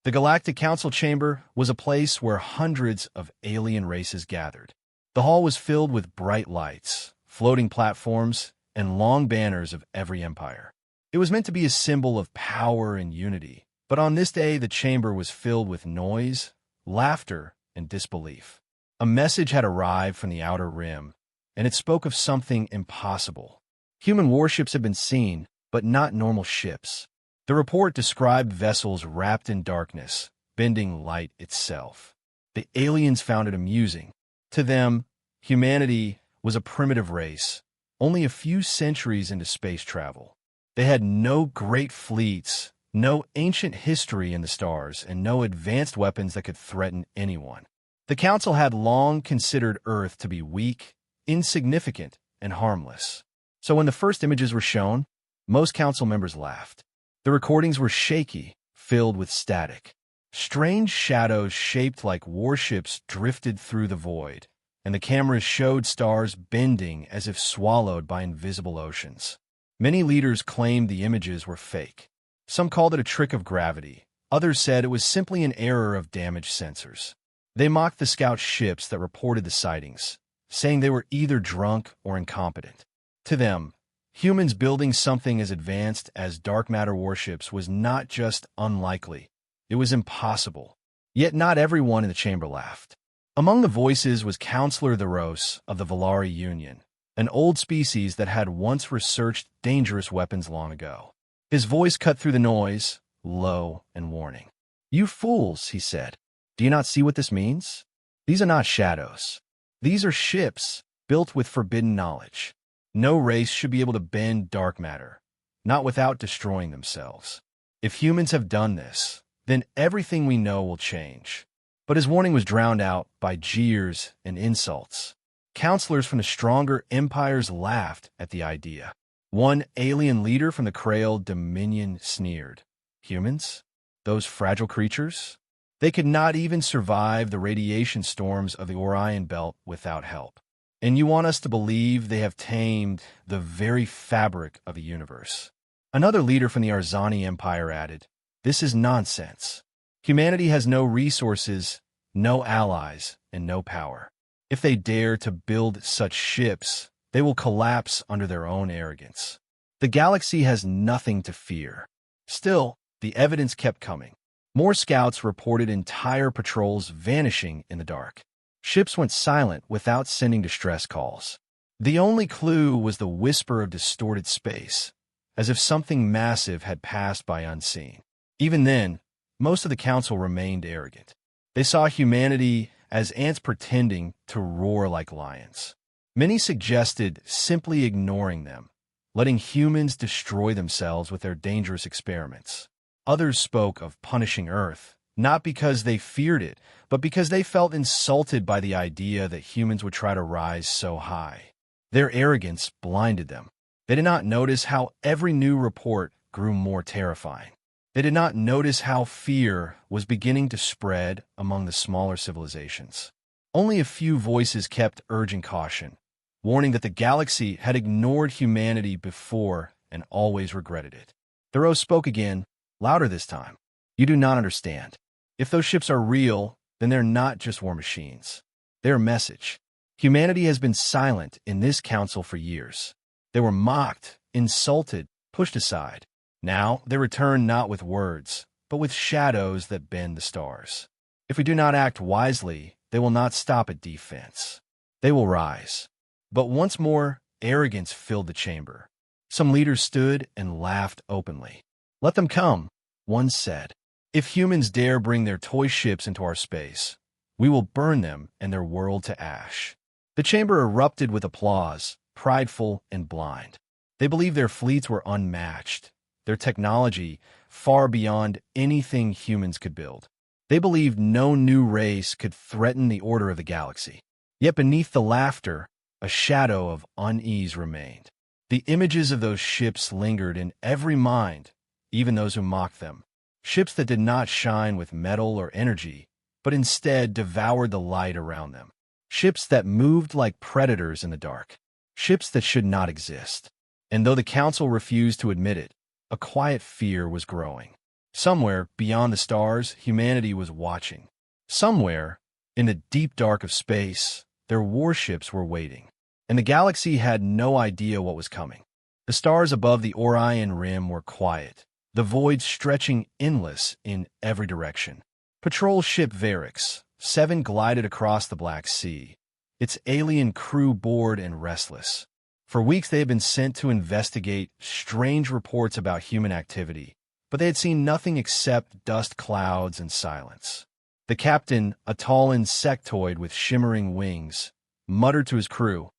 The Galactic Council Chamber was a place where hundreds of alien races gathered. The hall was filled with bright lights, floating platforms, and long banners of every empire. It was meant to be a symbol of power and unity, but on this day the chamber was filled with noise, laughter, and disbelief. A message had arrived from the Outer Rim, and it spoke of something impossible. Human warships had been seen, but not normal ships. The report described vessels wrapped in darkness, bending light itself. The aliens found it amusing. To them, humanity was a primitive race, only a few centuries into space travel. They had no great fleets, no ancient history in the stars, and no advanced weapons that could threaten anyone. The Council had long considered Earth to be weak, insignificant, and harmless. So when the first images were shown, most Council members laughed. The recordings were shaky, filled with static. Strange shadows shaped like warships drifted through the void, and the cameras showed stars bending as if swallowed by invisible oceans. Many leaders claimed the images were fake. Some called it a trick of gravity. Others said it was simply an error of damaged sensors. They mocked the scout ships that reported the sightings, saying they were either drunk or incompetent. To them, humans building something as advanced as dark matter warships was not just unlikely, it was impossible. Yet not everyone in the chamber laughed. Among the voices was Counselor Theros of the Valari Union, an old species that had once researched dangerous weapons long ago. His voice cut through the noise, low and warning. "You fools," he said. "Do you not see what this means? These are not shadows. These are ships built with forbidden knowledge. No race should be able to bend dark matter, not without destroying themselves. If humans have done this, then everything we know will change." But his warning was drowned out by jeers and insults. Counselors from the stronger empires laughed at the idea. One alien leader from the Krail Dominion sneered. "Humans? Those fragile creatures? They could not even survive the radiation storms of the Orion Belt without help. And you want us to believe they have tamed the very fabric of the universe." Another leader from the Arzani Empire added, "This is nonsense. Humanity has no resources, no allies, and no power. If they dare to build such ships, they will collapse under their own arrogance. The galaxy has nothing to fear." Still, the evidence kept coming. More scouts reported entire patrols vanishing in the dark. Ships went silent without sending distress calls. The only clue was the whisper of distorted space, as if something massive had passed by unseen. Even then, most of the Council remained arrogant. They saw humanity as ants pretending to roar like lions. Many suggested simply ignoring them, letting humans destroy themselves with their dangerous experiments. Others spoke of punishing Earth, not because they feared it, but because they felt insulted by the idea that humans would try to rise so high. Their arrogance blinded them. They did not notice how every new report grew more terrifying. They did not notice how fear was beginning to spread among the smaller civilizations. Only a few voices kept urging caution, warning that the galaxy had ignored humanity before and always regretted it. Theros spoke again, louder this time. "You do not understand. If those ships are real, then they're not just war machines. They're a message. Humanity has been silent in this council for years. They were mocked, insulted, pushed aside. Now they return not with words, but with shadows that bend the stars. If we do not act wisely, they will not stop at defense. They will rise." But once more, arrogance filled the chamber. Some leaders stood and laughed openly. "Let them come," one said. "If humans dare bring their toy ships into our space, we will burn them and their world to ash." The chamber erupted with applause, prideful and blind. They believed their fleets were unmatched, their technology far beyond anything humans could build. They believed no new race could threaten the order of the galaxy. Yet beneath the laughter, a shadow of unease remained. The images of those ships lingered in every mind, even those who mocked them. Ships that did not shine with metal or energy, but instead devoured the light around them. Ships that moved like predators in the dark. Ships that should not exist. And though the Council refused to admit it, a quiet fear was growing. Somewhere beyond the stars, humanity was watching. Somewhere, in the deep dark of space, their warships were waiting. And the galaxy had no idea what was coming. The stars above the Orion rim were quiet, the void stretching endless in every direction. Patrol ship Varix 7 glided across the Black Sea, its alien crew bored and restless. For weeks they had been sent to investigate strange reports about human activity, but they had seen nothing except dust clouds and silence. The captain, a tall insectoid with shimmering wings, muttered to his crew,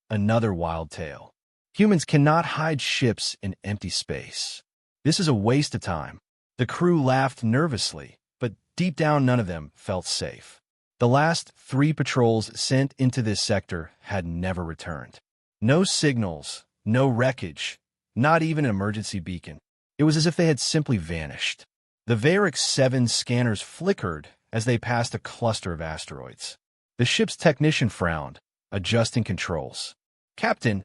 "Another wild tale. Humans cannot hide ships in empty space. This is a waste of time." The crew laughed nervously, but deep down none of them felt safe. The last 3 patrols sent into this sector had never returned. No signals, no wreckage, not even an emergency beacon. It was as if they had simply vanished. The Varix 7 scanners flickered as they passed a cluster of asteroids. The ship's technician frowned, adjusting controls. "Captain,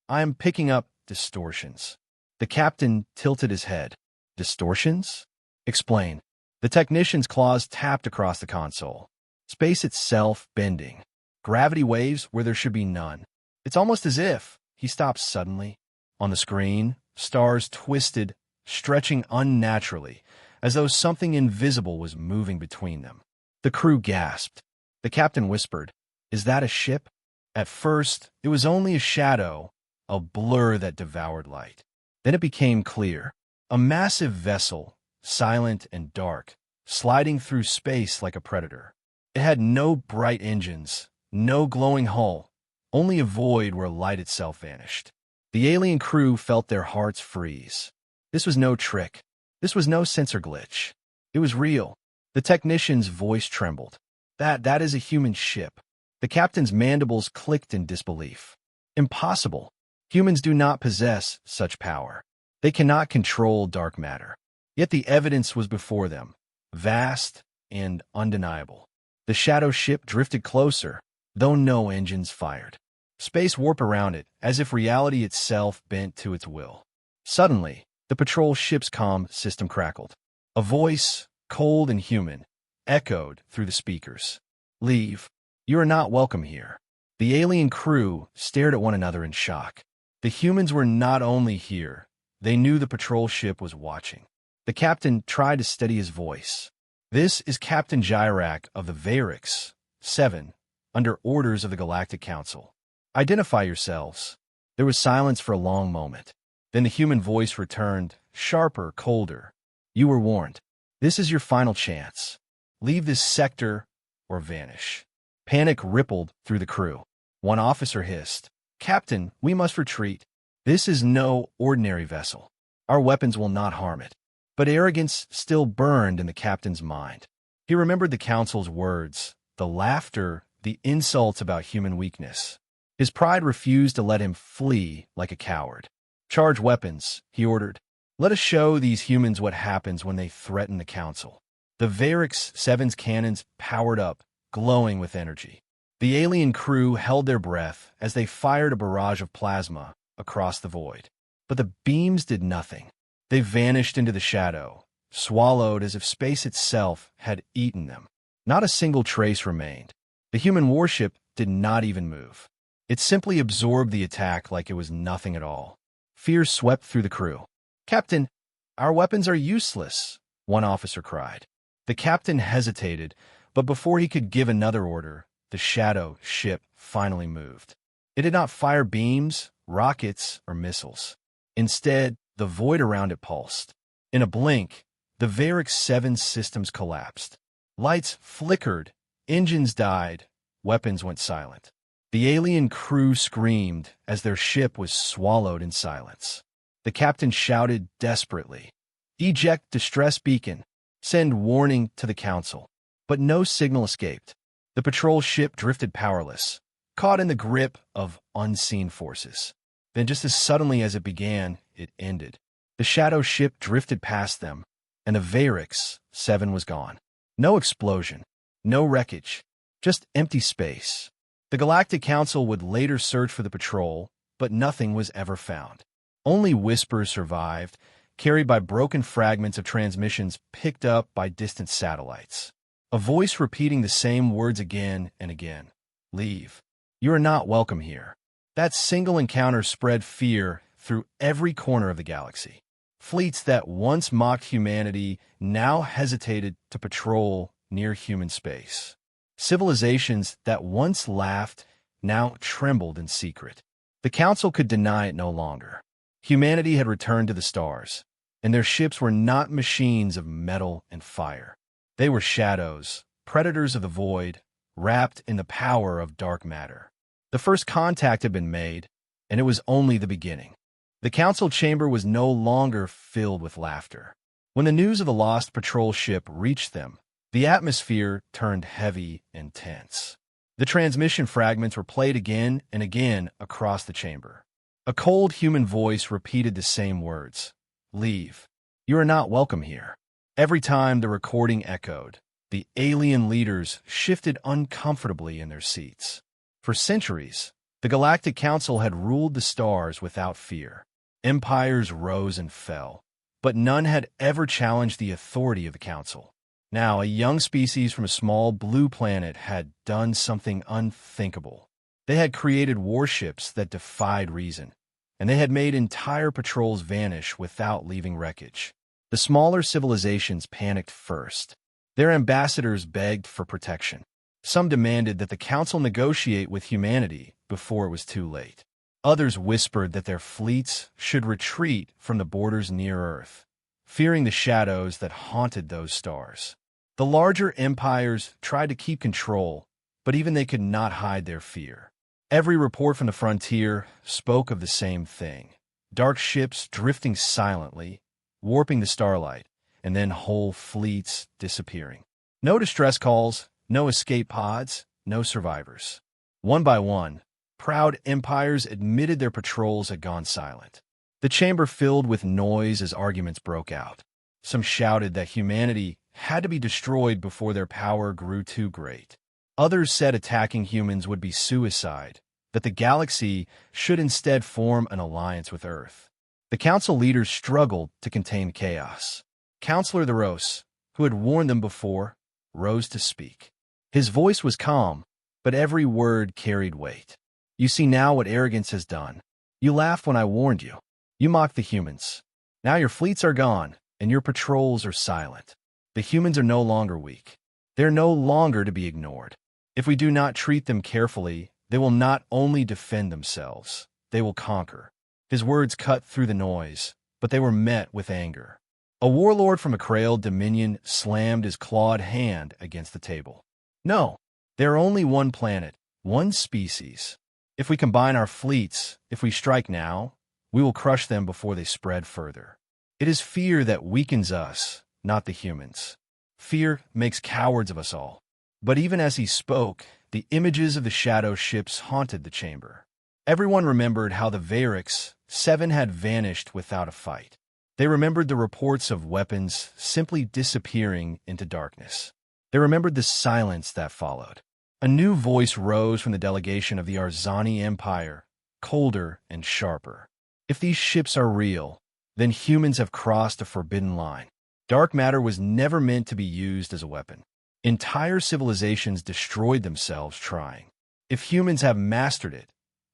I am picking up distortions." The captain tilted his head. "Distortions?" "Explain." The technician's claws tapped across the console. Space itself bending. Gravity waves where there should be none. It's almost as if he stopped suddenly. On the screen, stars twisted, stretching unnaturally, as though something invisible was moving between them. The crew gasped. The captain whispered, "Is that a ship?" At first, it was only a shadow, a blur that devoured light. Then it became clear. A massive vessel, silent and dark, sliding through space like a predator. It had no bright engines, no glowing hull, only a void where light itself vanished. The alien crew felt their hearts freeze. This was no trick. This was no sensor glitch. It was real. The technician's voice trembled. That is a human ship." The captain's mandibles clicked in disbelief. "Impossible. Humans do not possess such power. They cannot control dark matter." Yet the evidence was before them, vast and undeniable. The shadow ship drifted closer, though no engines fired. Space warped around it, as if reality itself bent to its will. Suddenly, the patrol ship's comm system crackled. A voice, cold and human, echoed through the speakers. "Leave. You are not welcome here." The alien crew stared at one another in shock. The humans were not only here, they knew the patrol ship was watching. The captain tried to steady his voice. "This is Captain Gyrak of the Varix 7, under orders of the Galactic Council. Identify yourselves." There was silence for a long moment. Then the human voice returned, sharper, colder. "You were warned. This is your final chance. Leave this sector or vanish." Panic rippled through the crew. One officer hissed, "Captain, we must retreat. This is no ordinary vessel. Our weapons will not harm it." But arrogance still burned in the captain's mind. He remembered the council's words, the laughter, the insults about human weakness. His pride refused to let him flee like a coward. "Charge weapons," he ordered. "Let us show these humans what happens when they threaten the council." The Varix 7's cannons powered up, glowing with energy. The alien crew held their breath as they fired a barrage of plasma across the void. But the beams did nothing. They vanished into the shadow, swallowed as if space itself had eaten them. Not a single trace remained. The human warship did not even move. It simply absorbed the attack like it was nothing at all. Fear swept through the crew. "Captain, our weapons are useless," one officer cried. The captain hesitated, but before he could give another order, the shadow ship finally moved. It did not fire beams, rockets, or missiles. Instead, the void around it pulsed. In a blink, the Varix 7 systems collapsed. Lights flickered, engines died, weapons went silent. The alien crew screamed as their ship was swallowed in silence. The captain shouted desperately, "Eject distress beacon. Send warning to the council." But no signal escaped. The patrol ship drifted powerless, caught in the grip of unseen forces. Then just as suddenly as it began, it ended. The shadow ship drifted past them, and the Varix 7 was gone. No explosion, no wreckage, just empty space. The Galactic Council would later search for the patrol, but nothing was ever found. Only whispers survived, carried by broken fragments of transmissions picked up by distant satellites. A voice repeating the same words again and again. Leave. You are not welcome here. That single encounter spread fear through every corner of the galaxy. Fleets that once mocked humanity now hesitated to patrol near human space. Civilizations that once laughed now trembled in secret. The Council could deny it no longer. Humanity had returned to the stars, and their ships were not machines of metal and fire. They were shadows, predators of the void, wrapped in the power of dark matter. The first contact had been made, and it was only the beginning. The council chamber was no longer filled with laughter. When the news of the lost patrol ship reached them, the atmosphere turned heavy and tense. The transmission fragments were played again and again across the chamber. A cold human voice repeated the same words. Leave. You are not welcome here. Every time the recording echoed, the alien leaders shifted uncomfortably in their seats. For centuries, the Galactic Council had ruled the stars without fear. Empires rose and fell, but none had ever challenged the authority of the Council. Now, a young species from a small blue planet had done something unthinkable. They had created warships that defied reason, and they had made entire patrols vanish without leaving wreckage. The smaller civilizations panicked first. Their ambassadors begged for protection. Some demanded that the Council negotiate with humanity before it was too late. Others whispered that their fleets should retreat from the borders near Earth, fearing the shadows that haunted those stars. The larger empires tried to keep control, but even they could not hide their fear. Every report from the frontier spoke of the same thing. Dark ships drifting silently, warping the starlight, and then whole fleets disappearing. No distress calls, no escape pods, no survivors. One by one, proud empires admitted their patrols had gone silent. The chamber filled with noise as arguments broke out. Some shouted that humanity had to be destroyed before their power grew too great. Others said attacking humans would be suicide, that the galaxy should instead form an alliance with Earth. The council leaders struggled to contain chaos. Counselor Theros, who had warned them before, rose to speak. His voice was calm, but every word carried weight. You see now what arrogance has done. You laughed when I warned you. You mocked the humans. Now your fleets are gone, and your patrols are silent. The humans are no longer weak. They're no longer to be ignored. If we do not treat them carefully, they will not only defend themselves, they will conquer. His words cut through the noise, but they were met with anger. A warlord from a Krail dominion slammed his clawed hand against the table. No, there are only one planet, one species. If we combine our fleets, if we strike now, we will crush them before they spread further. It is fear that weakens us, not the humans. Fear makes cowards of us all. But even as he spoke, the images of the shadow ships haunted the chamber. Everyone remembered how the Varix 7 had vanished without a fight. They remembered the reports of weapons simply disappearing into darkness. They remembered the silence that followed. A new voice rose from the delegation of the Arzani Empire, colder and sharper. If these ships are real, then humans have crossed a forbidden line. Dark matter was never meant to be used as a weapon. Entire civilizations destroyed themselves trying. If humans have mastered it,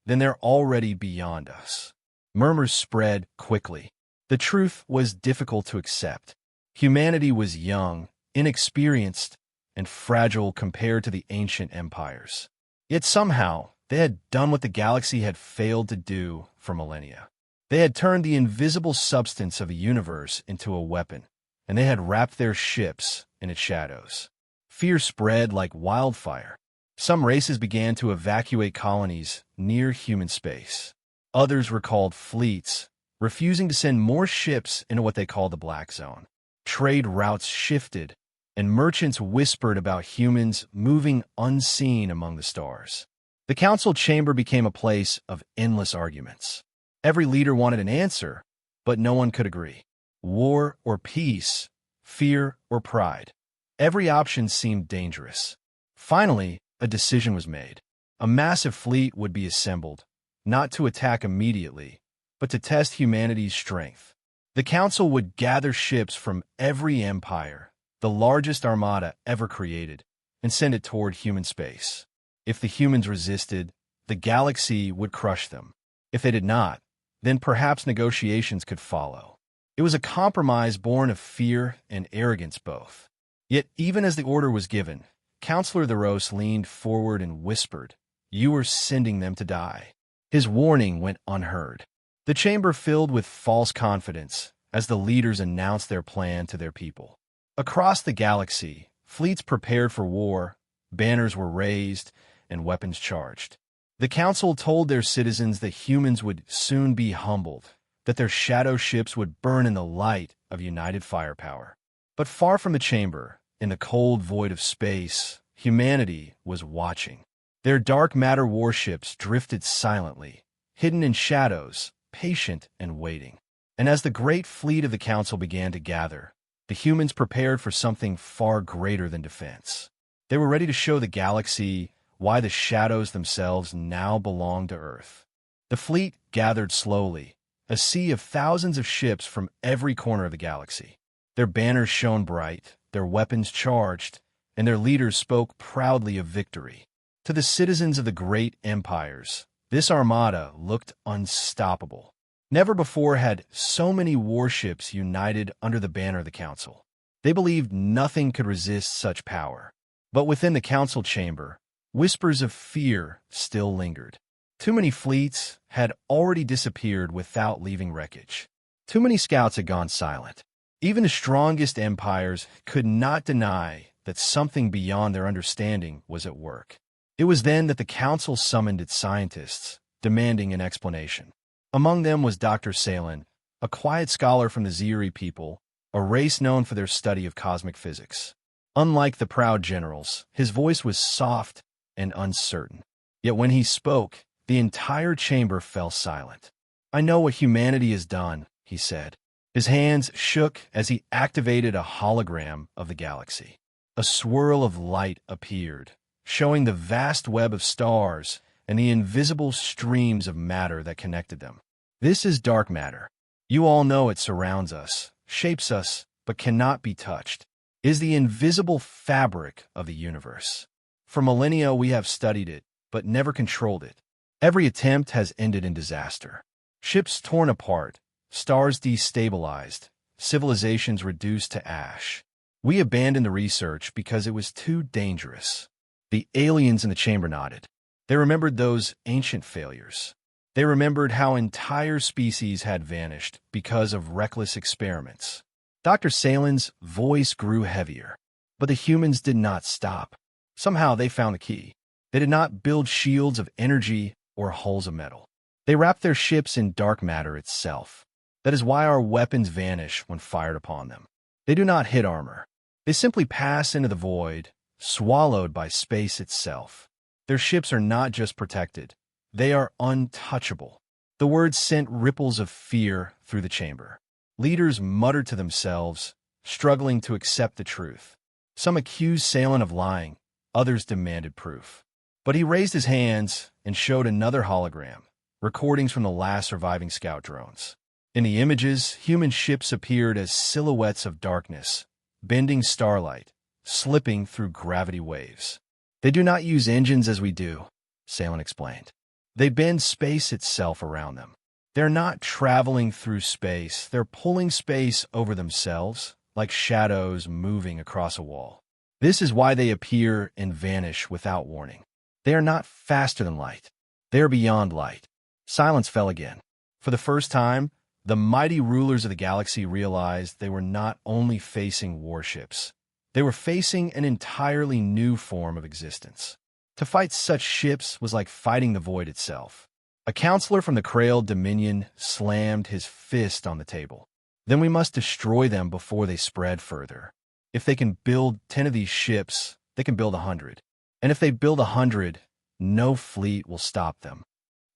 then they're already beyond us. Murmurs spread quickly. The truth was difficult to accept. Humanity was young, inexperienced, and fragile compared to the ancient empires. Yet somehow, they had done what the galaxy had failed to do for millennia. They had turned the invisible substance of a universe into a weapon, and they had wrapped their ships in its shadows. Fear spread like wildfire. Some races began to evacuate colonies near human space. Others recalled fleets, refusing to send more ships into what they called the Black Zone. Trade routes shifted, and merchants whispered about humans moving unseen among the stars. The council chamber became a place of endless arguments. Every leader wanted an answer, but no one could agree. War or peace, fear or pride. Every option seemed dangerous. Finally, a decision was made. A massive fleet would be assembled, not to attack immediately, but to test humanity's strength. The council would gather ships from every empire, the largest armada ever created, and send it toward human space. If the humans resisted, the galaxy would crush them. If they did not, then perhaps negotiations could follow. It was a compromise born of fear and arrogance both. Yet even as the order was given, Counselor Theros leaned forward and whispered, "You are sending them to die." His warning went unheard. The chamber filled with false confidence as the leaders announced their plan to their people. Across the galaxy, fleets prepared for war, banners were raised, and weapons charged. The council told their citizens that humans would soon be humbled, that their shadow ships would burn in the light of united firepower. But far from the chamber, in the cold void of space, humanity was watching. Their dark matter warships drifted silently, hidden in shadows, patient and waiting. And as the great fleet of the council began to gather, the humans prepared for something far greater than defense. They were ready to show the galaxy why the shadows themselves now belonged to Earth. The fleet gathered slowly, a sea of thousands of ships from every corner of the galaxy. Their banners shone bright, their weapons charged, and their leaders spoke proudly of victory. To the citizens of the great empires, this armada looked unstoppable. Never before had so many warships united under the banner of the council. They believed nothing could resist such power. But within the council chamber, whispers of fear still lingered. Too many fleets had already disappeared without leaving wreckage. Too many scouts had gone silent. Even the strongest empires could not deny that something beyond their understanding was at work. It was then that the council summoned its scientists, demanding an explanation. Among them was Dr. Salen, a quiet scholar from the Ziri people, a race known for their study of cosmic physics. Unlike the proud generals, his voice was soft and uncertain. Yet when he spoke, the entire chamber fell silent. "I know what humanity has done," he said. His hands shook as he activated a hologram of the galaxy. A swirl of light appeared, showing the vast web of stars and the invisible streams of matter that connected them. "This is dark matter. You all know it surrounds us, shapes us, but cannot be touched. It is the invisible fabric of the universe. For millennia we have studied it, but never controlled it. Every attempt has ended in disaster. Ships torn apart, stars destabilized, civilizations reduced to ash. We abandoned the research because it was too dangerous." The aliens in the chamber nodded. They remembered those ancient failures. They remembered how entire species had vanished because of reckless experiments. Dr. Salen's voice grew heavier, but the humans did not stop. Somehow they found the key. They did not build shields of energy or hulls of metal. They wrapped their ships in dark matter itself. That is why our weapons vanish when fired upon them. They do not hit armor. They simply pass into the void, swallowed by space itself. Their ships are not just protected. They are untouchable. The words sent ripples of fear through the chamber. Leaders muttered to themselves, struggling to accept the truth. Some accused Salen of lying, others demanded proof. But he raised his hands and showed another hologram, recordings from the last surviving scout drones. In the images, human ships appeared as silhouettes of darkness, bending starlight, slipping through gravity waves. "They do not use engines as we do," Salen explained. "They bend space itself around them. They're not traveling through space, they're pulling space over themselves, like shadows moving across a wall. This is why they appear and vanish without warning. They are not faster than light. They are beyond light." Silence fell again. For the first time, the mighty rulers of the galaxy realized they were not only facing warships. They were facing an entirely new form of existence. To fight such ships was like fighting the void itself. A counselor from the Krail Dominion slammed his fist on the table. "Then we must destroy them before they spread further. If they can build 10 of these ships, they can build 100. And if they build 100, no fleet will stop them."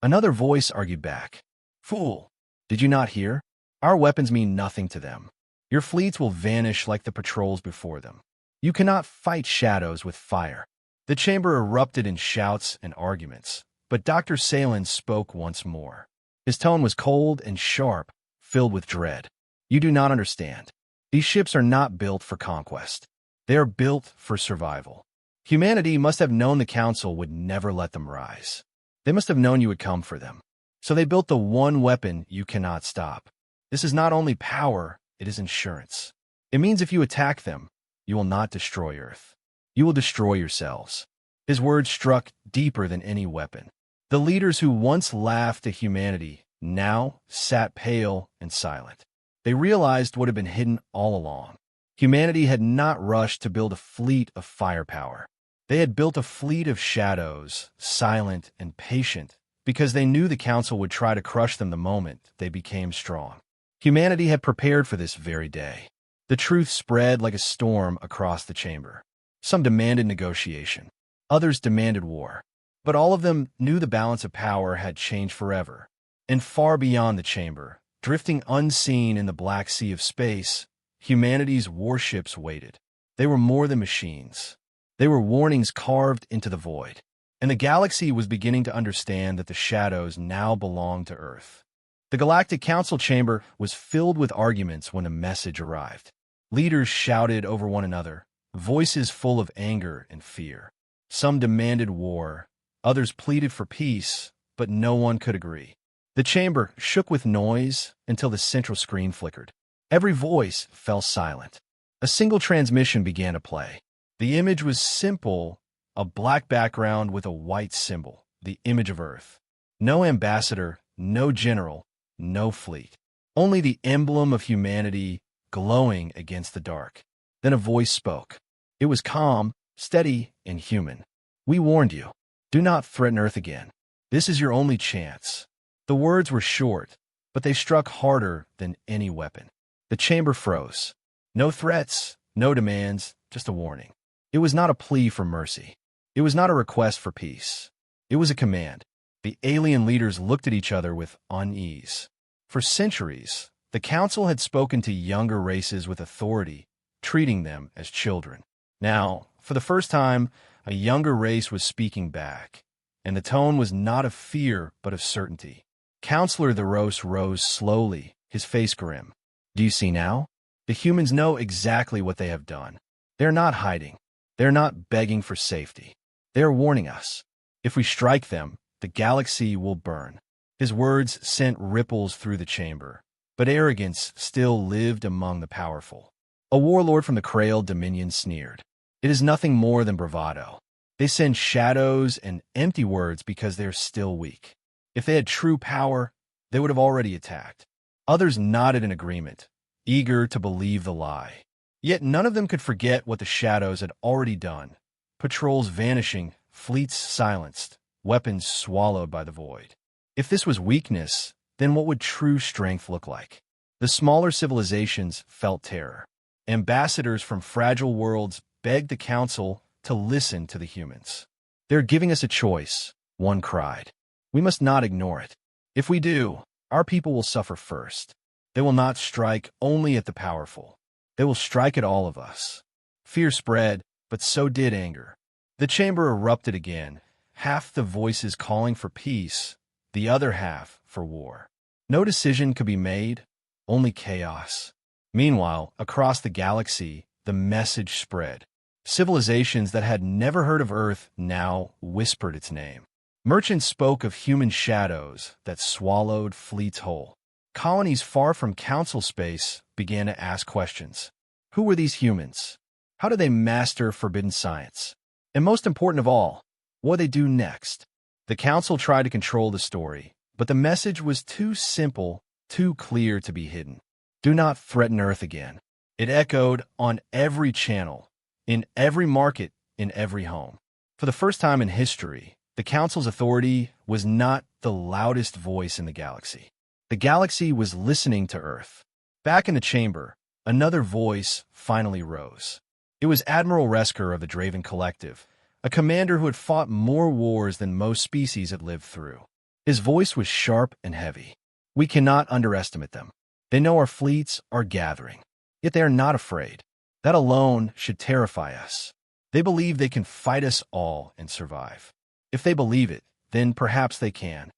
Another voice argued back. "Fool, did you not hear? Our weapons mean nothing to them. Your fleets will vanish like the patrols before them. You cannot fight shadows with fire." The chamber erupted in shouts and arguments, but Dr. Salen spoke once more. His tone was cold and sharp, filled with dread. You do not understand. These ships are not built for conquest. They are built for survival. Humanity must have known the Council would never let them rise. They must have known you would come for them. So they built the one weapon you cannot stop. This is not only power, it is insurance. It means if you attack them, you will not destroy Earth. You will destroy yourselves. His words struck deeper than any weapon. The leaders who once laughed at humanity now sat pale and silent. They realized what had been hidden all along. Humanity had not rushed to build a fleet of firepower. They had built a fleet of shadows, silent and patient, because they knew the Council would try to crush them the moment they became strong. Humanity had prepared for this very day. The truth spread like a storm across the chamber. Some demanded negotiation. Others demanded war. But all of them knew the balance of power had changed forever. And far beyond the chamber, drifting unseen in the black sea of space, humanity's warships waited. They were more than machines. They were warnings carved into the void. And the galaxy was beginning to understand that the shadows now belonged to Earth. The Galactic Council chamber was filled with arguments when the message arrived. Leaders shouted over one another, voices full of anger and fear. Some demanded war, others pleaded for peace, but no one could agree. The chamber shook with noise until the central screen flickered. Every voice fell silent. A single transmission began to play. The image was simple, a black background with a white symbol, the image of Earth. No ambassador, no general, no fleet. Only the emblem of humanity glowing against the dark. Then a voice spoke. It was calm, steady, and human. We warned you. Do not threaten Earth again. This is your only chance. The words were short, but they struck harder than any weapon. The chamber froze. No threats, no demands, just a warning. It was not a plea for mercy. It was not a request for peace. It was a command. The alien leaders looked at each other with unease. For centuries, the Council had spoken to younger races with authority, treating them as children. Now, for the first time, a younger race was speaking back, and the tone was not of fear but of certainty. Counselor Theros rose slowly, his face grim. Do you see now? The humans know exactly what they have done. They're not hiding. They're not begging for safety. They're warning us. If we strike them, the galaxy will burn. His words sent ripples through the chamber, but arrogance still lived among the powerful. A warlord from the Krail Dominion sneered. It is nothing more than bravado. They send shadows and empty words because they're still weak. If they had true power, they would have already attacked. Others nodded in agreement, eager to believe the lie. Yet none of them could forget what the shadows had already done. Patrols vanishing, fleets silenced, weapons swallowed by the void. If this was weakness, then what would true strength look like? The smaller civilizations felt terror. Ambassadors from fragile worlds begged the Council to listen to the humans. They're giving us a choice, one cried. We must not ignore it. If we do, our people will suffer first. They will not strike only at the powerful. They will strike at all of us. Fear spread, but so did anger. The chamber erupted again, half the voices calling for peace, the other half for war. No decision could be made, only chaos. Meanwhile, across the galaxy, the message spread. Civilizations that had never heard of Earth now whispered its name. Merchants spoke of human shadows that swallowed fleets whole. Colonies far from Council space began to ask questions. Who were these humans? How did they master forbidden science? And most important of all, what did they do next? The Council tried to control the story, but the message was too simple, too clear to be hidden. Do not threaten Earth again. It echoed on every channel, in every market, in every home. For the first time in history, the Council's authority was not the loudest voice in the galaxy. The galaxy was listening to Earth. Back in the chamber, another voice finally rose. It was Admiral Resker of the Draven Collective, a commander who had fought more wars than most species had lived through. His voice was sharp and heavy. We cannot underestimate them. They know our fleets are gathering, yet they are not afraid. That alone should terrify us. They believe they can fight us all and survive. If they believe it, then perhaps they can.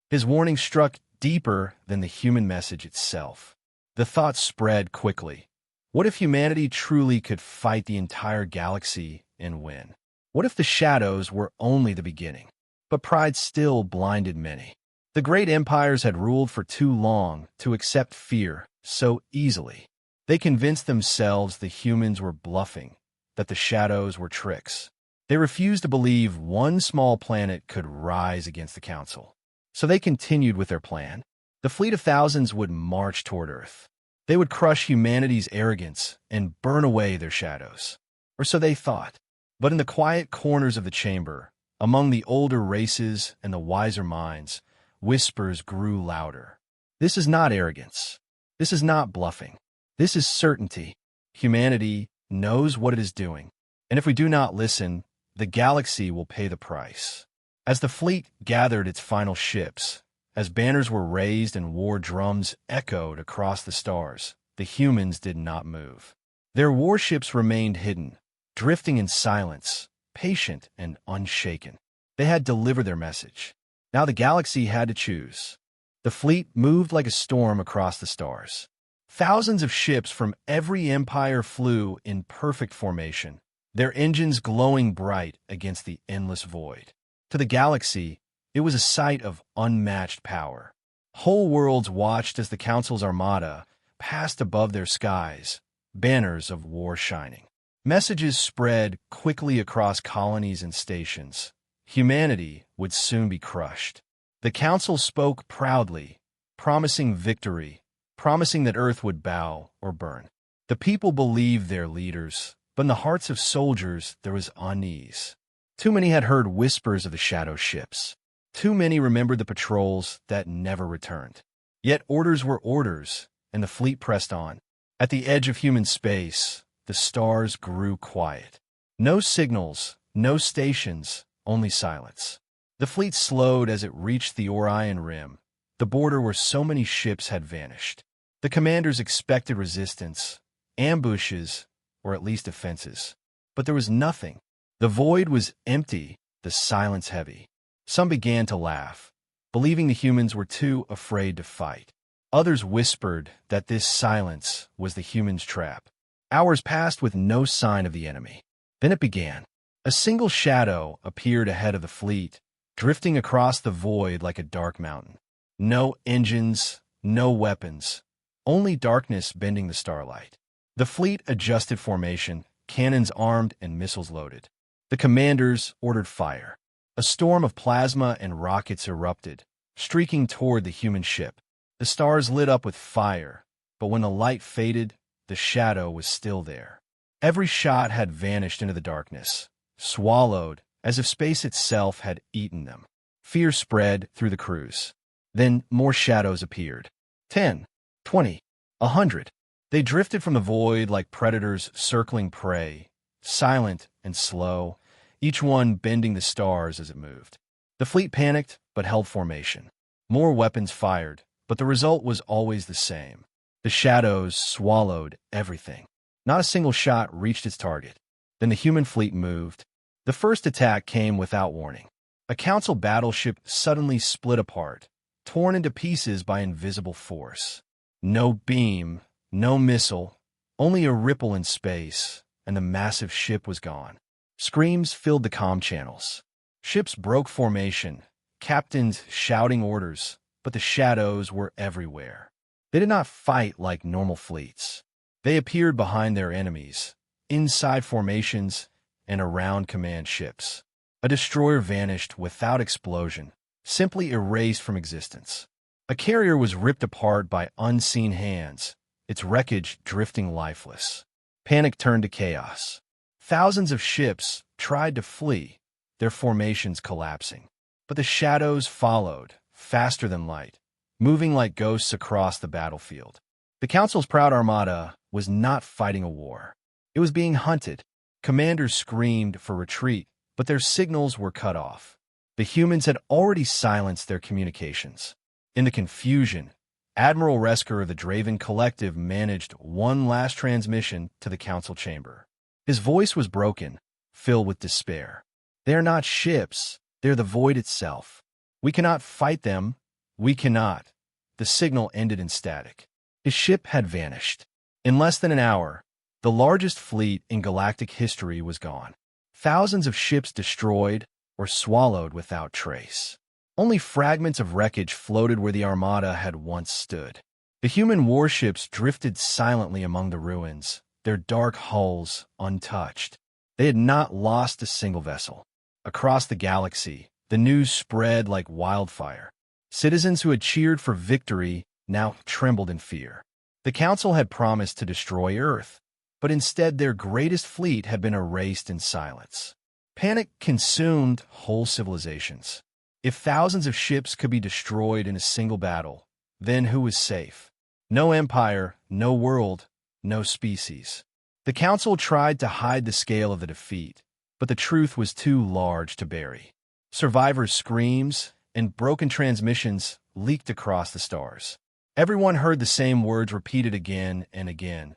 His warning struck deeper than the human message itself. The thought spread quickly. What if humanity truly could fight the entire galaxy and win? What if the shadows were only the beginning? But pride still blinded many. The great empires had ruled for too long to accept fear so easily. They convinced themselves the humans were bluffing, that the shadows were tricks. They refused to believe one small planet could rise against the Council. So they continued with their plan. The fleet of thousands would march toward Earth. They would crush humanity's arrogance and burn away their shadows. Or so they thought. But in the quiet corners of the chamber, among the older races and the wiser minds, whispers grew louder. This is not arrogance. This is not bluffing. This is certainty. Humanity knows what it is doing. And if we do not listen, the galaxy will pay the price. As the fleet gathered its final ships, as banners were raised and war drums echoed across the stars, the humans did not move. Their warships remained hidden, drifting in silence, patient and unshaken. They had delivered their message. Now the galaxy had to choose. The fleet moved like a storm across the stars. Thousands of ships from every empire flew in perfect formation, their engines glowing bright against the endless void. To the galaxy, it was a sight of unmatched power. Whole worlds watched as the Council's armada passed above their skies, banners of war shining. Messages spread quickly across colonies and stations. Humanity would soon be crushed. The Council spoke proudly, promising victory, promising that Earth would bow or burn. The people believed their leaders, but in the hearts of soldiers there was unease. Too many had heard whispers of the shadow ships. Too many remembered the patrols that never returned. Yet orders were orders, and the fleet pressed on. At the edge of human space, the stars grew quiet. No signals, no stations, only silence. The fleet slowed as it reached the Orion Rim, the border where so many ships had vanished. The commanders expected resistance, ambushes, or at least defenses. But there was nothing. The void was empty, the silence heavy. Some began to laugh, believing the humans were too afraid to fight. Others whispered that this silence was the humans' trap. Hours passed with no sign of the enemy. Then it began. A single shadow appeared ahead of the fleet, drifting across the void like a dark mountain. No engines, no weapons, only darkness bending the starlight. The fleet adjusted formation, cannons armed and missiles loaded. The commanders ordered fire. A storm of plasma and rockets erupted, streaking toward the human ship. The stars lit up with fire, but when the light faded, the shadow was still there. Every shot had vanished into the darkness, swallowed as if space itself had eaten them. Fear spread through the crews. Then more shadows appeared. 10, 20, 100. They drifted from the void like predators circling prey, silent and slow, each one bending the stars as it moved. The fleet panicked, but held formation. More weapons fired, but the result was always the same. The shadows swallowed everything. Not a single shot reached its target. Then the human fleet moved. The first attack came without warning. A Council battleship suddenly split apart, torn into pieces by invisible force. No beam, no missile, only a ripple in space, and the massive ship was gone. Screams filled the comm channels. Ships broke formation, captains shouting orders, but the shadows were everywhere. They did not fight like normal fleets. They appeared behind their enemies, inside formations, and around command ships. A destroyer vanished without explosion, simply erased from existence. A carrier was ripped apart by unseen hands, its wreckage drifting lifeless. Panic turned to chaos. Thousands of ships tried to flee, their formations collapsing. But the shadows followed, faster than light, moving like ghosts across the battlefield. The Council's proud armada was not fighting a war. It was being hunted. Commanders screamed for retreat, but their signals were cut off. The humans had already silenced their communications. In the confusion, Admiral Resker of the Draven Collective managed one last transmission to the Council chamber. His voice was broken, filled with despair. They are not ships, they're the void itself. We cannot fight them. We cannot. The signal ended in static. His ship had vanished. In less than an hour, the largest fleet in galactic history was gone. Thousands of ships destroyed or swallowed without trace. Only fragments of wreckage floated where the armada had once stood. The human warships drifted silently among the ruins, their dark hulls untouched. They had not lost a single vessel. Across the galaxy, the news spread like wildfire. Citizens who had cheered for victory now trembled in fear. The Council had promised to destroy Earth, but instead their greatest fleet had been erased in silence. Panic consumed whole civilizations. If thousands of ships could be destroyed in a single battle, then who was safe? No empire, no world, no species. The Council tried to hide the scale of the defeat, but the truth was too large to bury. Survivors' screams and broken transmissions leaked across the stars. Everyone heard the same words repeated again and again.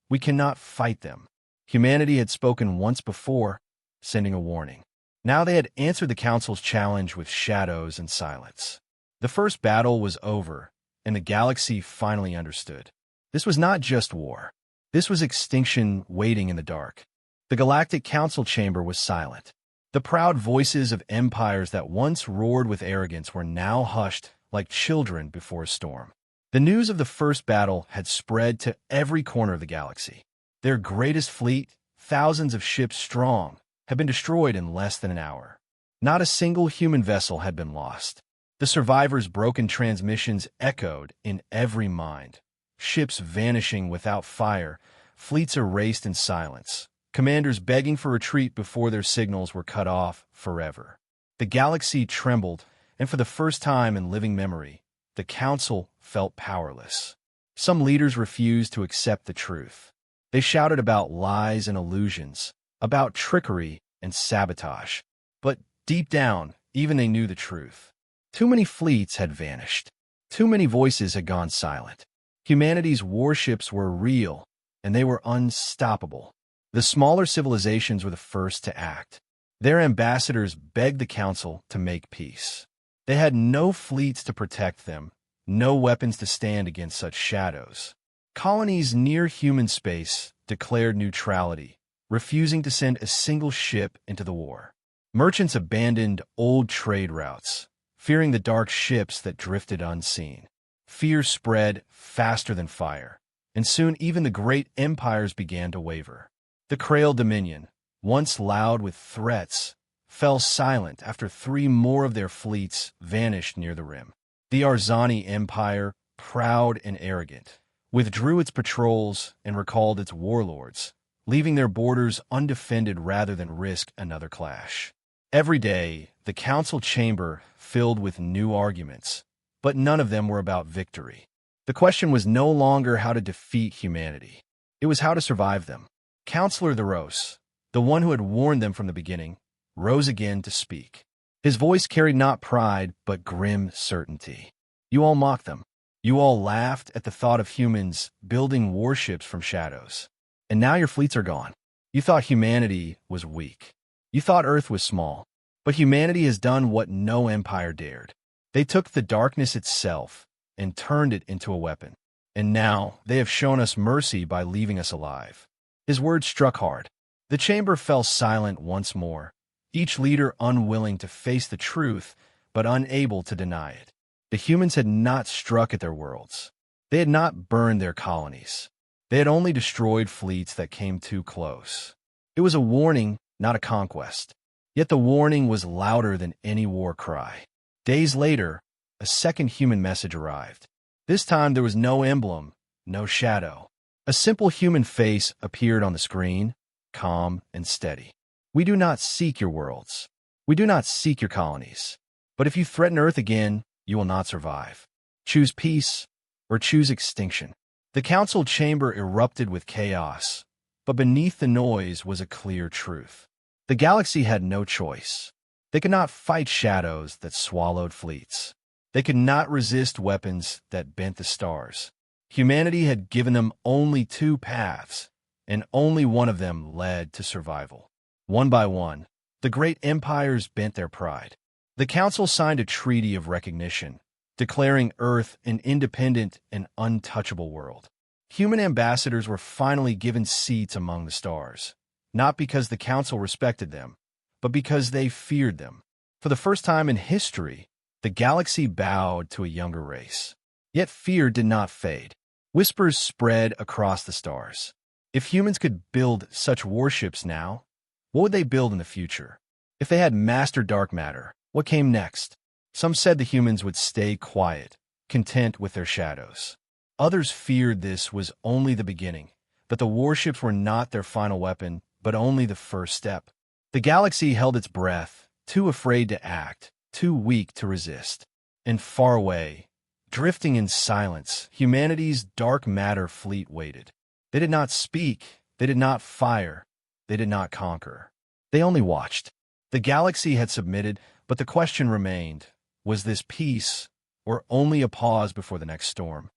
We cannot fight them. Humanity had spoken once before, sending a warning. Now they had answered the Council's challenge with shadows and silence. The first battle was over, and the galaxy finally understood. This was not just war. This was extinction waiting in the dark. The Galactic Council chamber was silent. The proud voices of empires that once roared with arrogance were now hushed like children before a storm. The news of the first battle had spread to every corner of the galaxy. Their greatest fleet, thousands of ships strong, had been destroyed in less than an hour. Not a single human vessel had been lost. The survivors' broken transmissions echoed in every mind. Ships vanishing without fire, fleets erased in silence, commanders begging for retreat before their signals were cut off forever. The galaxy trembled, and for the first time in living memory, the Council felt powerless. Some leaders refused to accept the truth. They shouted about lies and illusions, about trickery and sabotage. But deep down, even they knew the truth. Too many fleets had vanished. Too many voices had gone silent. Humanity's warships were real, and they were unstoppable. The smaller civilizations were the first to act. Their ambassadors begged the Council to make peace. They had no fleets to protect them, no weapons to stand against such shadows. Colonies near human space declared neutrality, refusing to send a single ship into the war. Merchants abandoned old trade routes, fearing the dark ships that drifted unseen. Fear spread faster than fire, and soon even the great empires began to waver. The Krail Dominion, once loud with threats, fell silent after 3 more of their fleets vanished near the rim. The Arzani Empire, proud and arrogant, withdrew its patrols and recalled its warlords, leaving their borders undefended rather than risk another clash. Every day, the Council chamber filled with new arguments, but none of them were about victory. The question was no longer how to defeat humanity. It was how to survive them. Counselor Theros, the one who had warned them from the beginning, rose again to speak. His voice carried not pride, but grim certainty. You all mocked them. You all laughed at the thought of humans building warships from shadows. And now your fleets are gone. You thought humanity was weak. You thought Earth was small. But humanity has done what no empire dared. They took the darkness itself and turned it into a weapon. And now they have shown us mercy by leaving us alive. His words struck hard. The chamber fell silent once more, each leader unwilling to face the truth, but unable to deny it. The humans had not struck at their worlds. They had not burned their colonies. They had only destroyed fleets that came too close. It was a warning, not a conquest. Yet the warning was louder than any war cry. Days later, a second human message arrived. This time there was no emblem, no shadow. A simple human face appeared on the screen, calm and steady. We do not seek your worlds. We do not seek your colonies. But if you threaten Earth again, you will not survive. Choose peace or choose extinction. The Council chamber erupted with chaos, but beneath the noise was a clear truth. The galaxy had no choice. They could not fight shadows that swallowed fleets. They could not resist weapons that bent the stars. Humanity had given them only 2 paths, and only one of them led to survival. One by one, the great empires bent their pride. The Council signed a treaty of recognition, declaring Earth an independent and untouchable world. Human ambassadors were finally given seats among the stars, not because the Council respected them, but because they feared them. For the first time in history, the galaxy bowed to a younger race. Yet fear did not fade. Whispers spread across the stars. If humans could build such warships now, what would they build in the future? If they had mastered dark matter, what came next? Some said the humans would stay quiet, content with their shadows. Others feared this was only the beginning, that the warships were not their final weapon, but only the first step. The galaxy held its breath, too afraid to act, too weak to resist. And far away, drifting in silence, humanity's dark matter fleet waited. They did not speak, they did not fire, they did not conquer. They only watched. The galaxy had submitted, but the question remained, was this peace, or only a pause before the next storm?